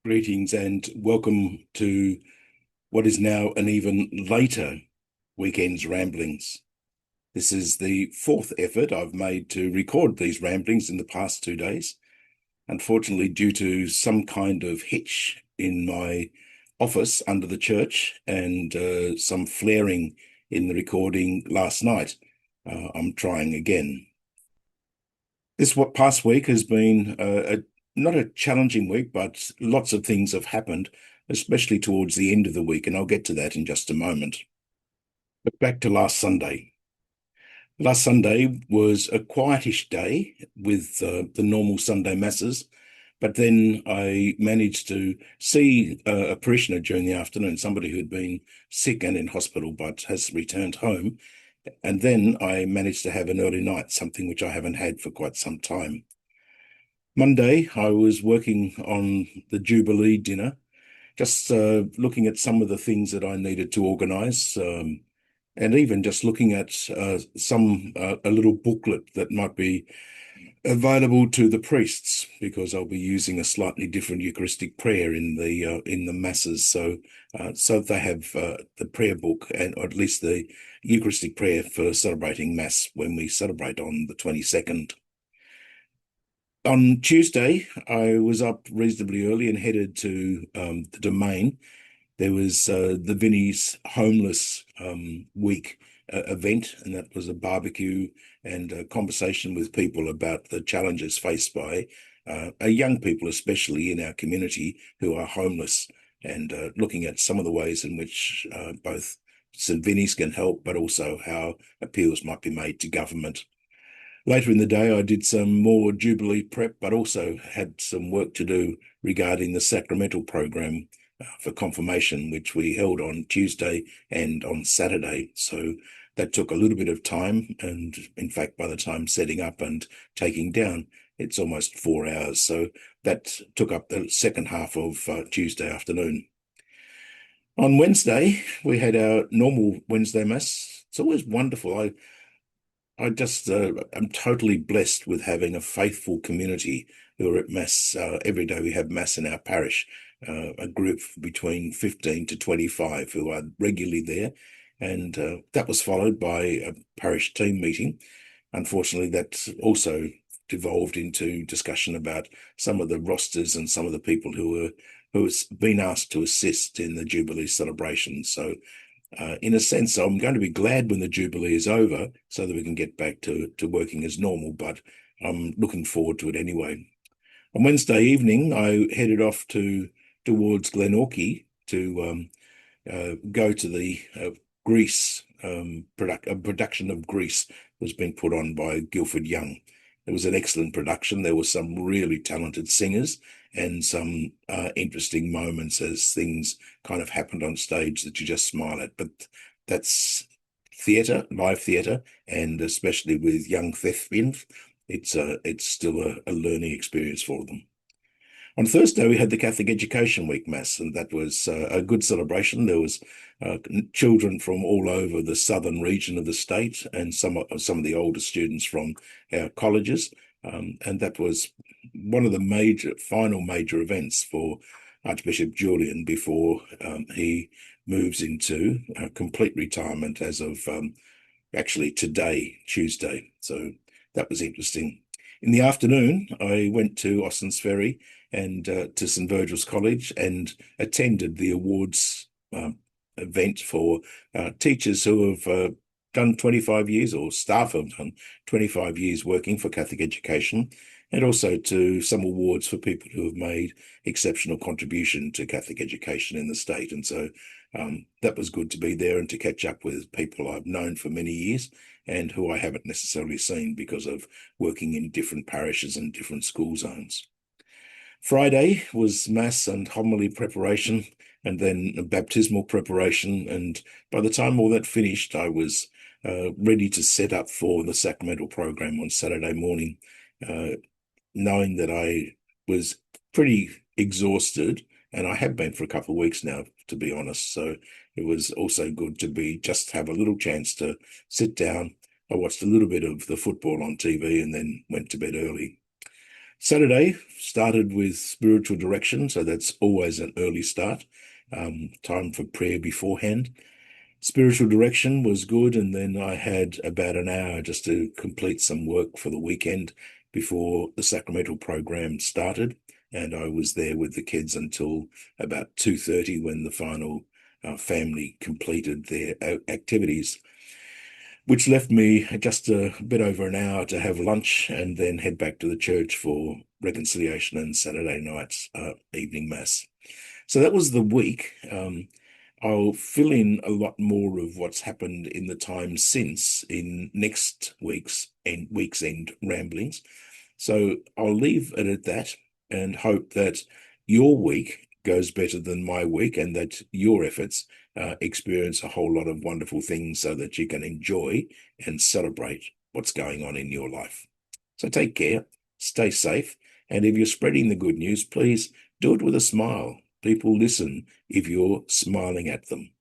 Greetings and welcome to what is now an even later weekend's ramblings. This is the fourth effort I've made to record these ramblings in the past 2 days. Unfortunately, due to some kind of hitch in my office under the church and some flaring in the recording last night, I'm trying again. This past week has been not a challenging week, but lots of things have happened, especially towards the end of the week, and I'll get to that in just a moment. But back to last Sunday. Last Sunday was a quietish day with the normal Sunday masses, but then I managed to see a parishioner during the afternoon, somebody who'd been sick and in hospital but has returned home. And then I managed to have an early night, something which I haven't had for quite some time. Monday, I was working on the Jubilee dinner, just looking at some of the things that I needed to organise, and even just looking at some a little booklet that might be available to the priests, because I'll be using a slightly different Eucharistic prayer in the masses. So they have the prayer book, and or at least the Eucharistic prayer for celebrating Mass when we celebrate on the 22nd. On Tuesday, I was up reasonably early and headed to the Domain. There was the Vinnie's Homeless Week event, and that was a barbecue and a conversation with people about the challenges faced by young people, especially in our community, who are homeless, and looking at some of the ways in which both St. Vinnie's can help, but also how appeals might be made to government. Later in the day, I did some more Jubilee prep, but also had some work to do regarding the sacramental program for confirmation, which we held on Tuesday and on Saturday. So that took a little bit of time. And in fact, by the time setting up and taking down, it's almost 4 hours. So that took up the second half of Tuesday afternoon. On Wednesday, we had our normal Wednesday Mass. It's always wonderful. I just am totally blessed with having a faithful community who are at Mass. Every day we have Mass in our parish, a group between 15 to 25 who are regularly there. And that was followed by a parish team meeting. Unfortunately, that also devolved into discussion about some of the rosters and some of the people who has been asked to assist in the Jubilee celebration. So in a sense, I'm going to be glad when the Jubilee is over so that we can get back to working as normal, but I'm looking forward to it anyway. On Wednesday evening, I headed off towards Glenorchy to go to the Grease production of Grease was being put on by Guildford Young. It was an excellent production. There were some really talented singers and some interesting moments as things kind of happened on stage that you just smile at. But that's theatre, live theatre, and especially with young thespians, it's still a learning experience for them. On Thursday, we had the Catholic Education Week Mass, and that was a good celebration. There was children from all over the southern region of the state, and some of the older students from our colleges, and that was one of the final major events for Archbishop Julian before he moves into complete retirement as of actually today, Tuesday. So that was interesting. In the afternoon, I went to Ossens Ferry and to St. Virgil's College and attended the awards event for teachers who have done 25 years, or staff have done 25 years working for Catholic education, and also to some awards for people who have made exceptional contribution to Catholic education in the state. And so that was good to be there and to catch up with people I've known for many years and who I haven't necessarily seen because of working in different parishes and different school zones. Friday was Mass and homily preparation, and then baptismal preparation. And by the time all that finished, I was ready to set up for the sacramental program on Saturday morning, uh, knowing that I was pretty exhausted, and I have been for a couple of weeks now, to be honest. So it was also good to be just have a little chance to sit down. I watched a little bit of the football on TV and then went to bed early. Saturday started with spiritual direction, so that's always an early start. Time for prayer beforehand. Spiritual direction was good, and then I had about an hour just to complete some work for the weekend before the sacramental program started. And I was there with the kids until about 2:30 when the final family completed their activities, which left me just a bit over an hour to have lunch and then head back to the church for reconciliation and Saturday night's evening mass. So that was the week. I'll fill in a lot more of what's happened in the time since in next week's end ramblings. So I'll leave it at that and hope that your week goes better than my week and that your efforts experience a whole lot of wonderful things so that you can enjoy and celebrate what's going on in your life. So take care, stay safe, and if you're spreading the good news, please do it with a smile. People listen if you're smiling at them.